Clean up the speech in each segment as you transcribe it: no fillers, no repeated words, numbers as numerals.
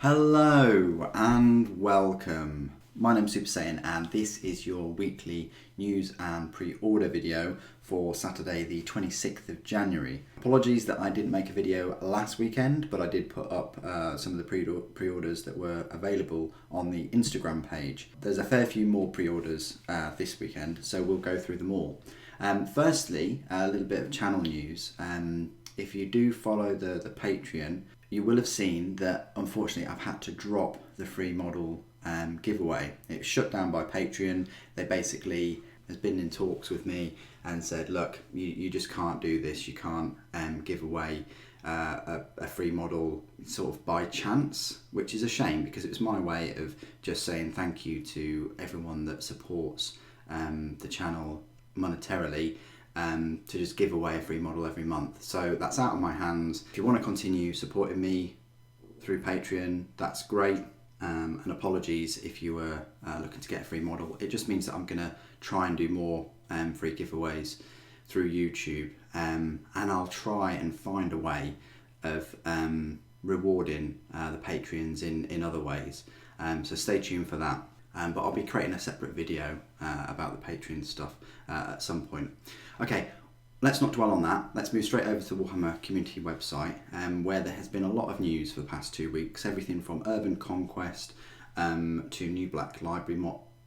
Hello and welcome. My name's Super Saiyan and this is your weekly news and pre-order video for Saturday the 26th of January. Apologies that I didn't make a video last weekend, but I did put up some of the pre-orders that were available on the Instagram page. There's a fair few more pre-orders this weekend, so we'll go through them all. Firstly, a little bit of channel news. If you do follow the Patreon, you will have seen that unfortunately I've had to drop the free model giveaway. It was shut down by Patreon. They basically has been in talks with me and said, look, you just can't do this. You can't give away a free model sort of by chance, which is a shame because it was my way of just saying thank you to everyone that supports the channel monetarily. To just give away a free model every month. So that's out of my hands. If you want to continue supporting me through Patreon, that's great. And apologies if you were looking to get a free model. It just means that I'm going to try and do more free giveaways through YouTube. And I'll try and find a way of rewarding the Patreons in other ways. So stay tuned for that. But I'll be creating a separate video about the Patreon stuff at some point. Okay, let's not dwell on that. Let's move straight over to the Warhammer community website, where there has been a lot of news for the past 2 weeks. Everything from Urban Conquest to New Black Library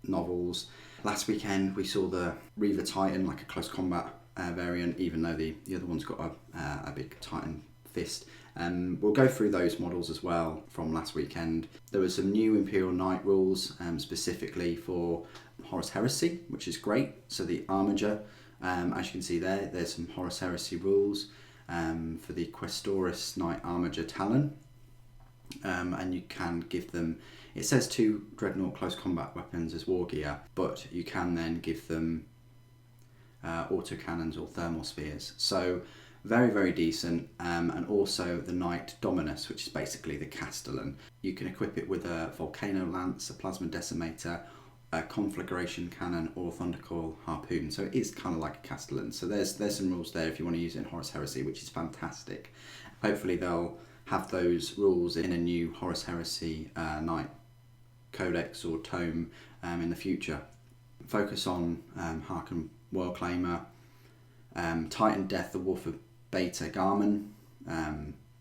novels. Last weekend we saw the Reaver Titan, like a close combat variant, even though the other one's got a big Titan fist. We'll go through those models as well from last weekend. There were some new Imperial Knight rules specifically for Horus Heresy, which is great. So the Armiger, as you can see there's some Horus Heresy rules for the Custodes Knight Armiger Talon. And you can give them, it says 2 Dreadnought close combat weapons as war gear, but you can then give them autocannons or thermal spears. So very, very decent. And also the Knight Dominus, which is basically the Castellan. You can equip it with a Volcano Lance, a Plasma Decimator, a Conflagration Cannon, or Thundercoil Harpoon. So it is kind of like a Castellan. So there's some rules there if you want to use it in Horus Heresy, which is fantastic. Hopefully they'll have those rules in a new Horus Heresy Knight Codex or Tome in the future. Focus on Harken World Claimer, Titan Death, the Wolf of Beta Garmin.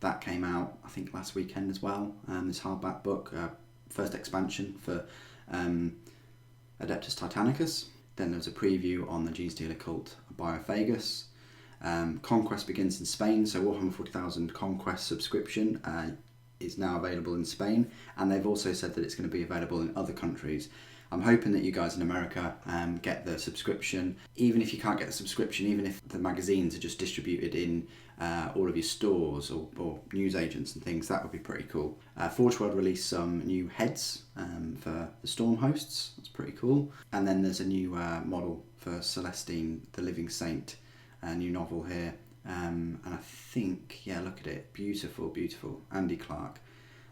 That came out I think last weekend as well. This hardback book, first expansion for Adeptus Titanicus. Then there was a preview on the Genestealer Occult Biophagus. Conquest begins in Spain, so Warhammer 40,000 Conquest subscription is now available in Spain, and they've also said that it's going to be available in other countries. I'm hoping that you guys in America get the subscription. Even if you can't get the subscription, even if the magazines are just distributed in all of your stores or newsagents and things, that would be pretty cool. Forge World released some new heads for the Storm Hosts. That's pretty cool. And then there's a new model for Celestine, the Living Saint, a new novel here. And I think, yeah, look at it. Beautiful, beautiful. Andy Clark.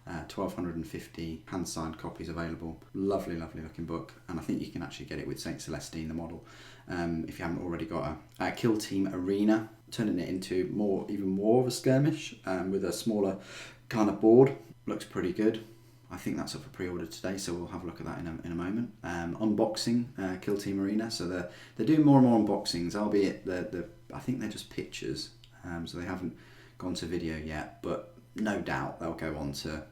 1,250 hand-signed copies available. Lovely, lovely looking book. And I think you can actually get it with Saint Celestine, the model, if you haven't already got a Kill Team Arena, turning it into even more of a skirmish with a smaller kind of board. Looks pretty good. I think that's up for pre-order today, so we'll have a look at that in a moment. Unboxing Kill Team Arena. So they're doing more and more unboxings, albeit I think they're just pictures, so they haven't gone to video yet, but no doubt they'll go on to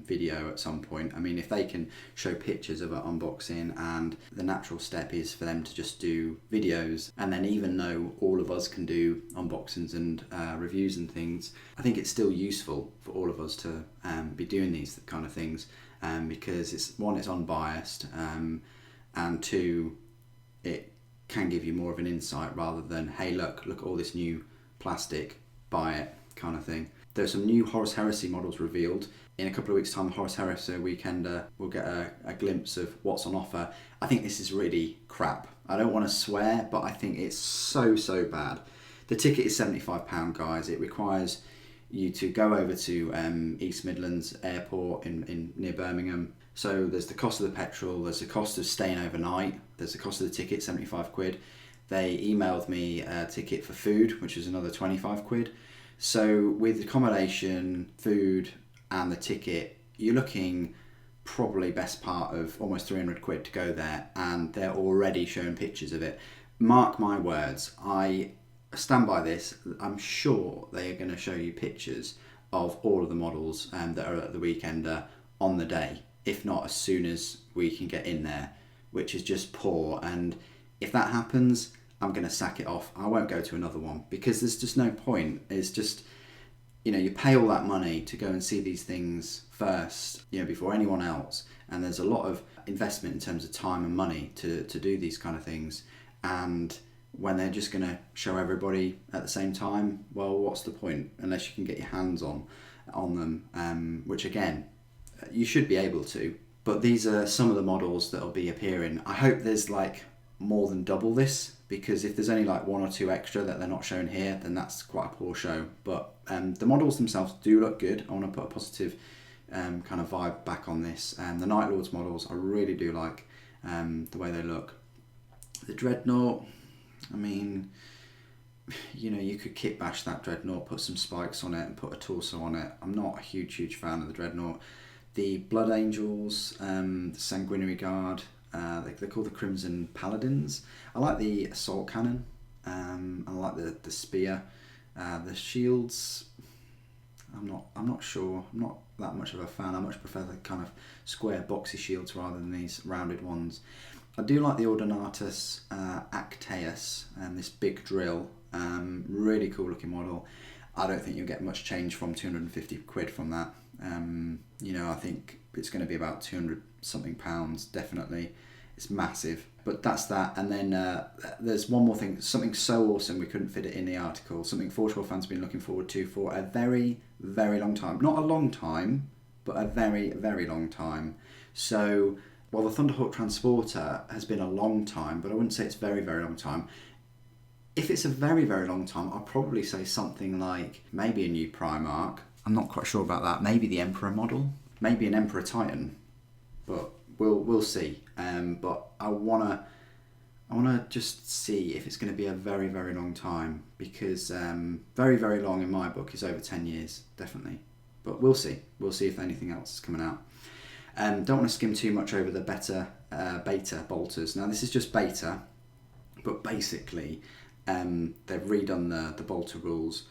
video at some point. I mean, if they can show pictures of an unboxing, and the natural step is for them to just do videos, and then even though all of us can do unboxings and reviews and things, I think it's still useful for all of us to be doing these kind of things, because it's unbiased, and 2, it can give you more of an insight rather than, hey, look at all this new plastic, buy it kind of thing. There's some new Horus Heresy models revealed. In a couple of weeks' time, the Horus Heresy Weekender, we'll get a glimpse of what's on offer. I think this is really crap. I don't want to swear, but I think it's so bad. The ticket is £75, guys. It requires you to go over to East Midlands Airport in near Birmingham. So there's the cost of the petrol, there's the cost of staying overnight, there's the cost of the ticket, 75 quid. They emailed me a ticket for food, which is another 25 quid. So with accommodation, food and the ticket, you're looking probably best part of almost 300 quid to go there, and they're already showing pictures of it. Mark my words, I stand by this. I'm sure they are going to show you pictures of all of the models that are at the Weekender on the day, if not as soon as we can get in there, which is just poor. And if that happens, I'm going to sack it off. I won't go to another one because there's just no point. It's just, you know, you pay all that money to go and see these things first, you know, before anyone else. And there's a lot of investment in terms of time and money to do these kind of things. And when they're just going to show everybody at the same time, well, what's the point? Unless you can get your hands on them, which again, you should be able to. But these are some of the models that will be appearing. I hope there's like more than double this, because if there's only like one or two extra that they're not shown here, then that's quite a poor show. But the models themselves do look good. I want to put a positive kind of vibe back on this. The Night Lords models, I really do like the way they look. The Dreadnought, I mean, you know, you could kit bash that Dreadnought, put some spikes on it and put a torso on it. I'm not a huge fan of the Dreadnought. The Blood Angels, the Sanguinary Guard, they're called the Crimson Paladins. I like the Assault Cannon, I like the Spear. The Shields, I'm not sure. I'm not that much of a fan. I much prefer the kind of square boxy shields rather than these rounded ones. I do like the Ordinatus Actaeus, this big drill, really cool looking model. I don't think you'll get much change from 250 quid from that. You know, I think it's going to be about 200 something pounds, definitely. It's massive, but that's that. And then there's one more thing, something so awesome we couldn't fit it in the article, something Forge World fans have been looking forward to for a very, very long time. Not a long time, but a very, very long time. So, while the Thunderhawk Transporter has been a long time, but I wouldn't say it's very, very long time. If it's a very, very long time, I'll probably say something like maybe a new Primarch. I'm not quite sure about that. Maybe the Emperor model, maybe an Emperor Titan, but we'll see. But I wanna just see if it's going to be a very, very long time, because very, very long in my book is over 10 years, definitely. But we'll see. We'll see if anything else is coming out. Don't want to skim too much over the beta bolters. Now this is just beta, but basically they've redone the bolter rules.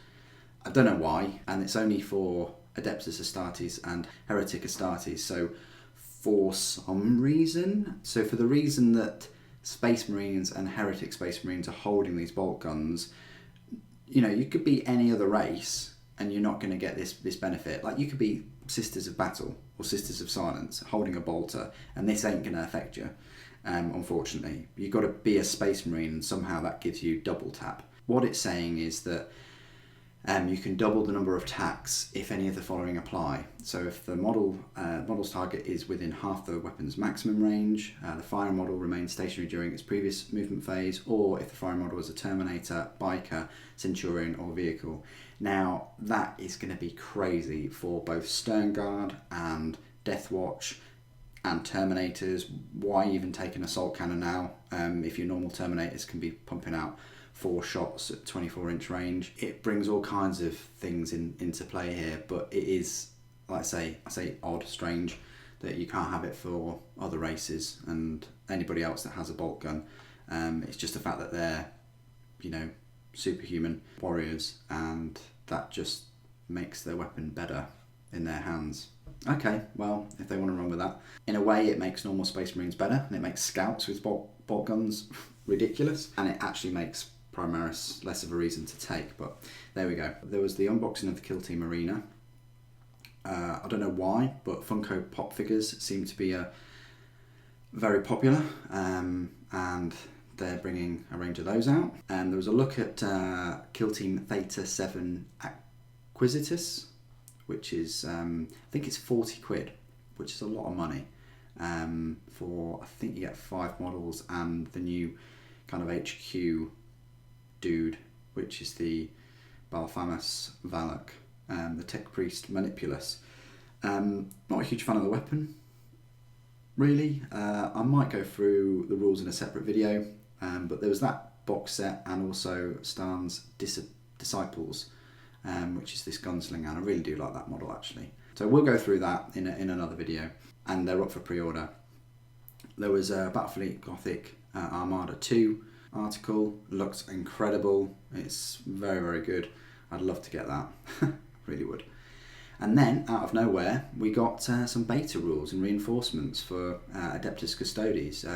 I don't know why, and it's only for Adeptus Astartes and Heretic Astartes. So for some reason, for the reason that Space Marines and Heretic Space Marines are holding these bolt guns, you know, you could be any other race and you're not going to get this benefit. Like, you could be Sisters of Battle or Sisters of Silence holding a bolter, and this ain't going to affect you, unfortunately. You've got to be a Space Marine, and somehow that gives you double tap. What it's saying is that you can double the number of attacks if any of the following apply. So if the model's target is within half the weapon's maximum range, the firing model remains stationary during its previous movement phase, or if the firing model is a Terminator, Biker, Centurion or vehicle. Now that is going to be crazy for both Sternguard and Deathwatch and Terminators. Why even take an Assault Cannon now if your normal Terminators can be pumping out 4 shots at 24-inch range? It brings all kinds of things into play here, but it is, like I say odd, strange that you can't have it for other races and anybody else that has a bolt gun. It's just the fact that they're, you know, superhuman warriors, and that just makes their weapon better in their hands. Okay, well, if they want to run with that. In a way, it makes normal Space Marines better, and it makes scouts with bolt guns ridiculous, and it actually makes Primaris less of a reason to take. But there we go. There was the unboxing of the Kill Team Arena. I don't know why, but Funko Pop figures seem to be very popular, and they're bringing a range of those out. And there was a look at Kill Team Theta 7 Acquisitus, which is, I think it's 40 quid, which is a lot of money. For, I think you get 5 models and the new kind of HQ dude, which is the Balthamus Valak, the Tech Priest Manipulus. Not a huge fan of the weapon, really. I might go through the rules in a separate video, but there was that box set and also Stan's Disciples, which is this gunslinger, and I really do like that model actually. So we'll go through that in another video, and they're up for pre-order. There was a Battlefleet Gothic Armada 2 article, looks incredible, it's very, very good. I'd love to get that, really would. And then, out of nowhere, we got some beta rules and reinforcements for Adeptus Custodes.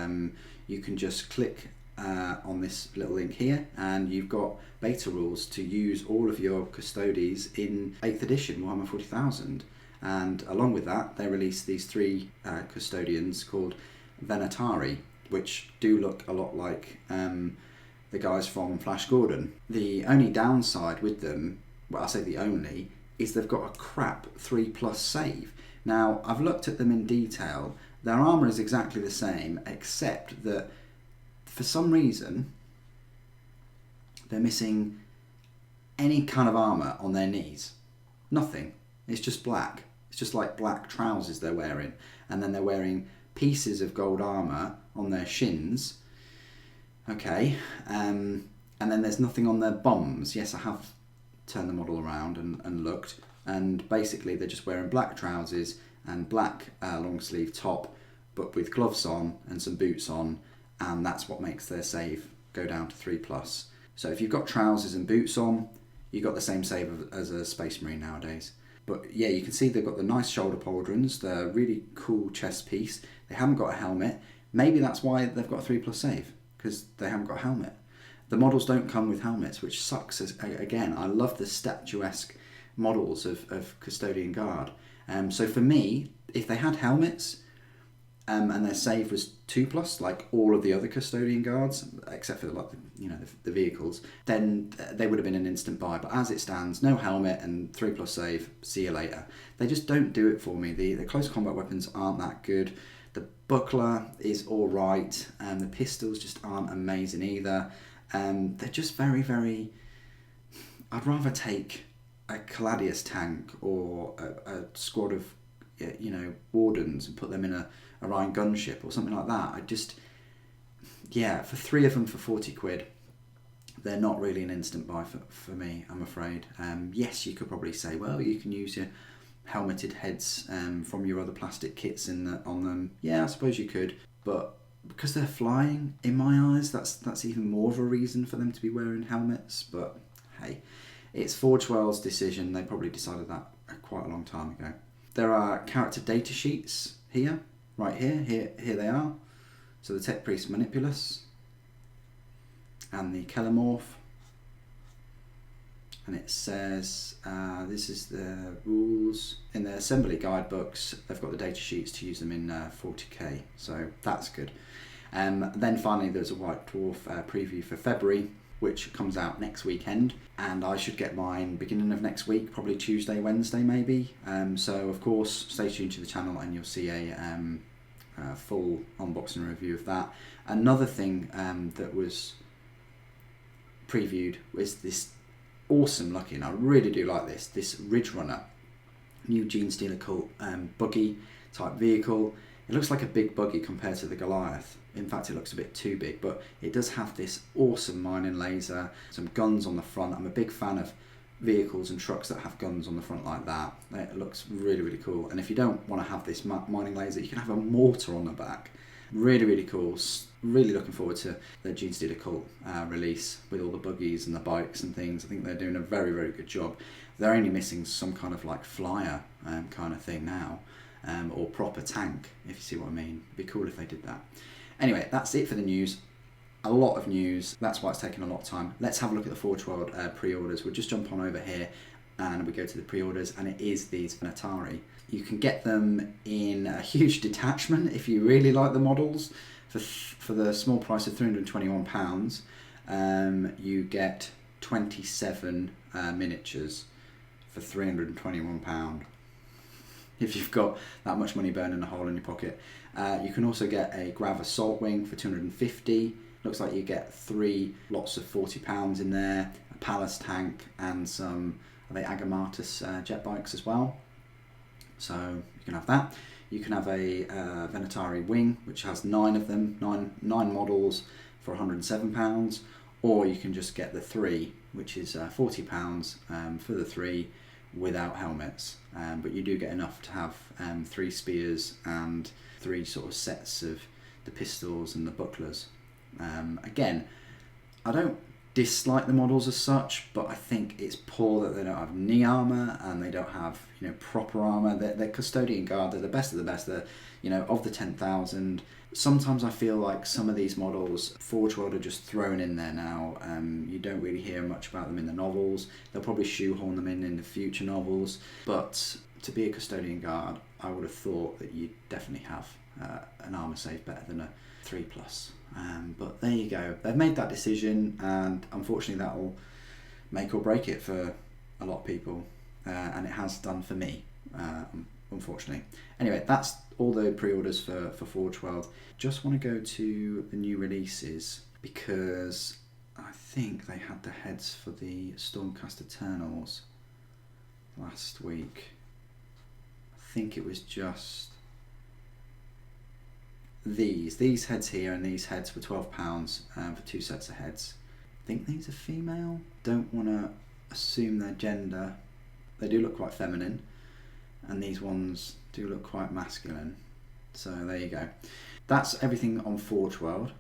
You can just click on this little link here, and you've got beta rules to use all of your Custodes in 8th edition Warhammer 40,000. And along with that, they released these 3 custodians called Venatari, which do look a lot like the guys from Flash Gordon. The only downside with them, well, I say the only, is they've got a crap 3+ save. Now, I've looked at them in detail. Their armour is exactly the same, except that for some reason they're missing any kind of armour on their knees. Nothing. It's just black. It's just like black trousers they're wearing. And then they're wearing pieces of gold armour on their shins. Okay. And then there's nothing on their bums. Yes, I have turned the model around and looked, and basically they're just wearing black trousers and black long sleeve top, but with gloves on and some boots on, and that's what makes their save go down to 3+. So if you've got trousers and boots on, you've got the same save as a Space Marine nowadays. But yeah, you can see they've got the nice shoulder pauldrons, the really cool chest piece. They haven't got a helmet. Maybe that's why they've got a 3+ save, because they haven't got a helmet. The models don't come with helmets, which sucks. Again, I love the statuesque models of Custodian Guard. So for me, if they had helmets and their save was 2+, like all of the other Custodian Guards, except for the vehicles, then they would have been an instant buy. But as it stands, no helmet and 3+ save, see you later. They just don't do it for me. The close combat weapons aren't that good. The buckler is all right, and the pistols just aren't amazing either. They're just very, very... I'd rather take a Caladius tank or a squad of, Wardens and put them in a Orion gunship or something like that. For 3 of them for 40 quid, they're not really an instant buy for me, I'm afraid. Yes, you could probably say, well, you can use your helmeted heads from your other plastic kits on them. Yeah, I suppose you could, but because they're flying, in my eyes, that's even more of a reason for them to be wearing helmets. But hey, it's Forge World's decision. They probably decided that quite a long time ago. There are character data sheets here, right here they are. So the Tech Priest Manipulus and the Kelemorph, and it says this is the rules in the assembly guidebooks. They've got the data sheets to use them in 40k, so that's good. Then finally there's a White Dwarf preview for February, which comes out next weekend, and I should get mine beginning of next week, probably Tuesday, Wednesday maybe. So of course stay tuned to the channel and you'll see a full unboxing review of that. Another thing that was previewed was this awesome looking, I really do like this Ridge Runner, new Genestealer Cult buggy type vehicle. It looks like a big buggy compared to the Goliath. In fact, it looks a bit too big, but it does have this awesome mining laser, some guns on the front. I'm a big fan of vehicles and trucks that have guns on the front like that. It looks really, really cool. And if you don't want to have this mining laser, you can have a mortar on the back. Really, really cool. Really looking forward to the Genestealer Cult release with all the buggies and the bikes and things. I think they're doing a very, very good job. They're only missing some kind of like flyer kind of thing now, or proper tank, if you see what I mean. It'd be cool if they did that. Anyway, that's it for the news. A lot of news. That's why it's taken a lot of time. Let's have a look at the Forge World pre-orders. We'll just jump on over here and we go to the pre-orders, and it is these Venatari. You can get them in a huge detachment if you really like the models. For the small price of £321, you get 27 miniatures for £321. If you've got that much money burning a hole in your pocket. You can also get a Grav Assault Wing for £250. Looks like you get 3 lots of £40 in there, a Palace tank, and some of the Agamatus jet bikes as well. So you can have that. You can have a Venatari Wing, which has 9 of them, nine models for £107, or you can just get the 3, which is £40 for the 3, without helmets, but you do get enough to have 3 spears and 3 sort of sets of the pistols and the bucklers. Again, I don't dislike the models as such, but I think it's poor that they don't have knee armor and they don't have, you know, proper armor. They're Custodian Guard. They're the best of the best. They're, you know, of the 10,000. Sometimes I feel like some of these models, Forge World, are just thrown in there now. You don't really hear much about them in the novels. They'll probably shoehorn them in the future novels. But to be a Custodian Guard, I would have thought that you'd definitely have an armor save better than a 3+. But there you go. They've made that decision, and unfortunately that'll make or break it for a lot of people, and it has done for me, unfortunately. Anyway, that's all the pre-orders for Forge World. Just want to go to the new releases, because I think they had the heads for the Stormcast Eternals last week. I think it was just these heads here, and these heads were £12 for 2 sets of heads. I think these are female. Don't want to assume their gender. They do look quite feminine, and these ones do look quite masculine. So there you go. That's everything on Forge World.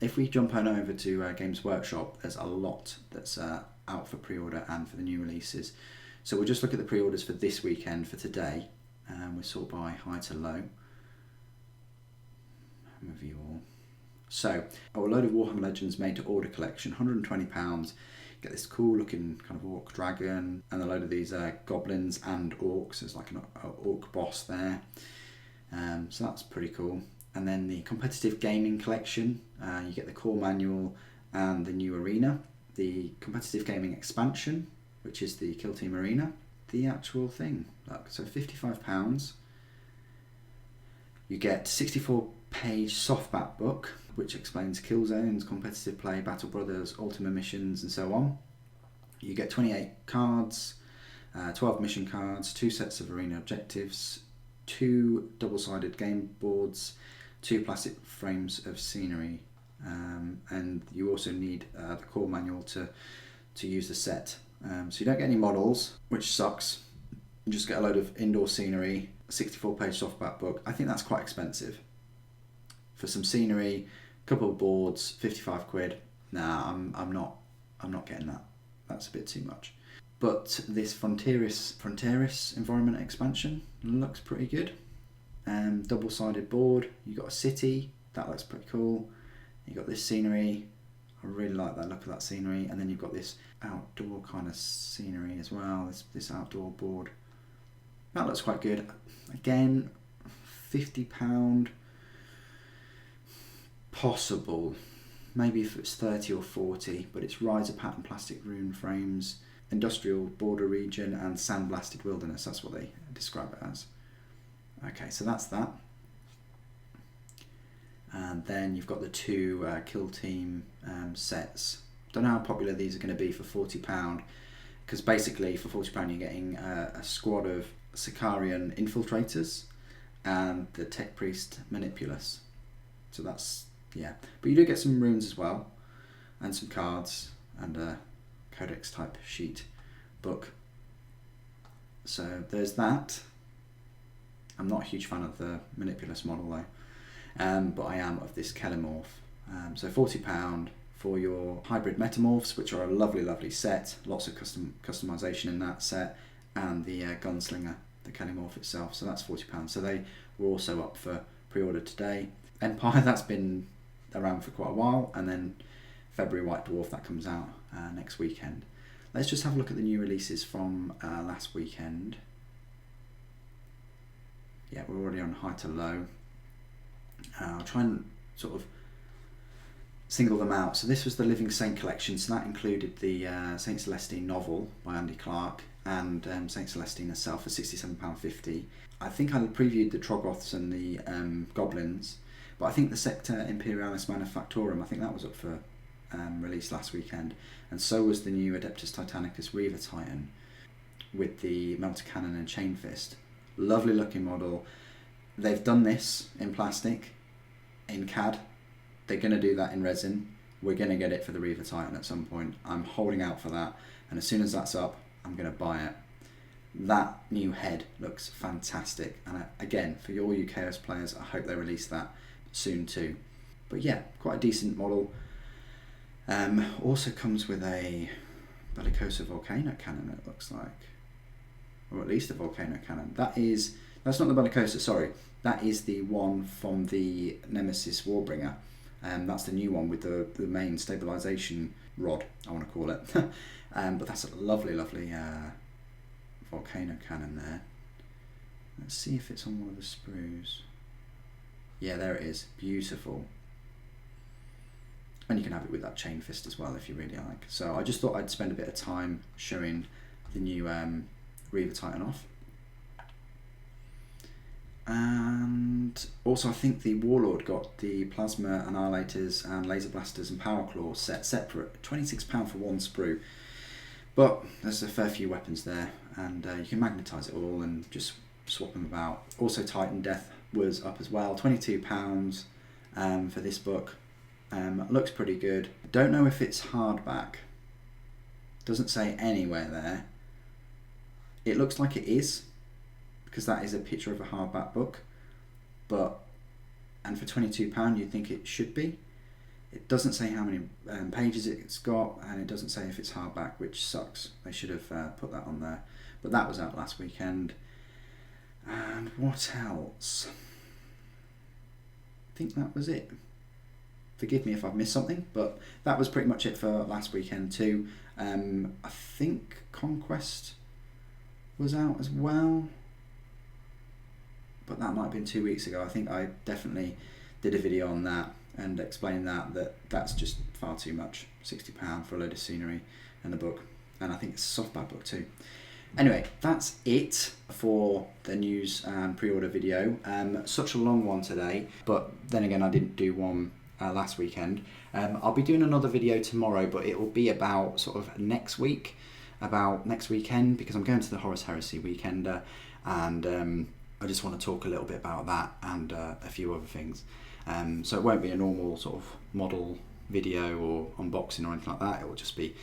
If we jump on over to Games Workshop, there's a lot that's out for pre-order and for the new releases. So we'll just look at the pre-orders for this weekend, for today. We'll sort by high to low. Review all. So, a load of Warhammer Legends made to order collection, £120. Get this cool looking kind of orc dragon, and a load of these goblins and orcs. There's like an orc boss there. So that's pretty cool. And then the competitive gaming collection, you get the core manual and the new arena. The competitive gaming expansion, which is the Kill Team Arena. The actual thing. Look, so £55. You get 64-page softback book, which explains kill zones, competitive play, battle brothers, ultimate missions, and so on. You get 28 cards, 12 mission cards, 2 sets of arena objectives, 2 double-sided game boards, 2 plastic frames of scenery, and you also need the core manual to use the set. So you don't get any models, which sucks. You just get a load of indoor scenery, 64-page softback book. I think that's quite expensive. For some scenery, a couple of boards, 55 quid. Nah, I'm not getting that. That's a bit too much. But this Frontieris environment expansion looks pretty good. Double-sided board. You got a city, that looks pretty cool. You got this scenery. I really like that look of that scenery. And then you've got this outdoor kind of scenery as well. This outdoor board. That looks quite good. Again, £50. Possible. Maybe if it's 30 or 40, but it's riser pattern plastic rune frames, industrial border region, and sandblasted wilderness. That's what they describe it as. Okay, so that's that. And then you've got the 2 kill team sets. Don't know how popular these are going to be for £40, because basically for £40 you're getting a squad of Sicarian infiltrators and the tech priest Manipulus. So that's, yeah, but you do get some runes as well, and some cards, and a codex type sheet book. So there's that. I'm not a huge fan of the Manipulus model though, but I am of this Kelemorph. So £40 for your hybrid metamorphs, which are a lovely set. Lots of customization in that set, and the gunslinger, the Kelemorph itself. So that's £40. So they were also up for pre-order today. Empire, that's been around for quite a while, and then February White Dwarf, that comes out next weekend. Let's just have a look at the new releases from last weekend. Yeah, we're already on high to low. I'll try and sort of single them out. So this was the Living Saint collection, so that included the Saint Celestine novel by Andy Clark, and Saint Celestine herself for £67.50. I think I previewed the Troggoths and the Goblins, but I think the Sector Imperialis Manufactorum, I think that was up for release last weekend, and so was the new Adeptus Titanicus Reaver Titan with the Melter Cannon and Chain Fist. Lovely looking model. They've done this in plastic, in CAD. They're going to do that in resin. We're going to get it for the Reaver Titan at some point. I'm holding out for that, and as soon as that's up, I'm going to buy it. that new head looks fantastic, and again, for all you Chaos players, I hope they release that soon too. But yeah, quite a decent model. Also comes with a Bellicosa volcano cannon, it looks like, or at least a volcano cannon. That's not the Bellicosa, sorry. That is the one from the Nemesis Warbringer. That's the new one with the main stabilization rod, I want to call it. But that's a lovely volcano cannon there. Let's see if it's on one of the sprues. Yeah, there it is. Beautiful. And you can have it with that chain fist as well if you really like. So I just thought I'd spend a bit of time showing the new Reaver Titan off. And also I think the Warlord got the Plasma Annihilators and Laser Blasters and Power Claw set separate. £26 for one sprue. But there's a fair few weapons there, and you can magnetise it all and just swap them about. Also Titan Death was up as well, £22 for this book. Looks pretty good. Don't know if it's hardback. Doesn't say anywhere there. It looks like it is, because that is a picture of a hardback book. And for £22 you'd think it should be. It doesn't say how many pages it's got, and it doesn't say if it's hardback, which sucks. They should have put that on there. But that was out last weekend. And what else? I think that was it. Forgive me if I've missed something, but that was pretty much it for last weekend too. I think Conquest was out as well, but that might have been 2 weeks ago. I think I definitely did a video on that and explained that's just far too much. £60 for a load of scenery and a book, and I think it's a softback book too. Anyway, that's it for the news and pre-order video. Such a long one today, but then again I didn't do one last weekend. I'll be doing another video tomorrow, but it will be about sort of next week, about next weekend, because I'm going to the Horus Heresy Weekender, and I just want to talk a little bit about that and a few other things. So it won't be a normal sort of model video or unboxing or anything like that. It will just be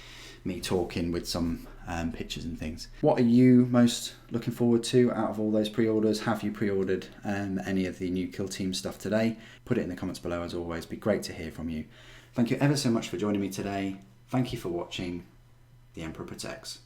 me talking with some pictures and things. What are you most looking forward to out of all those pre-orders? Have you pre-ordered any of the new Kill Team stuff today? Put it in the comments below as always. It'd be great to hear from you. Thank you ever so much for joining me today. Thank you for watching. The Emperor Protects.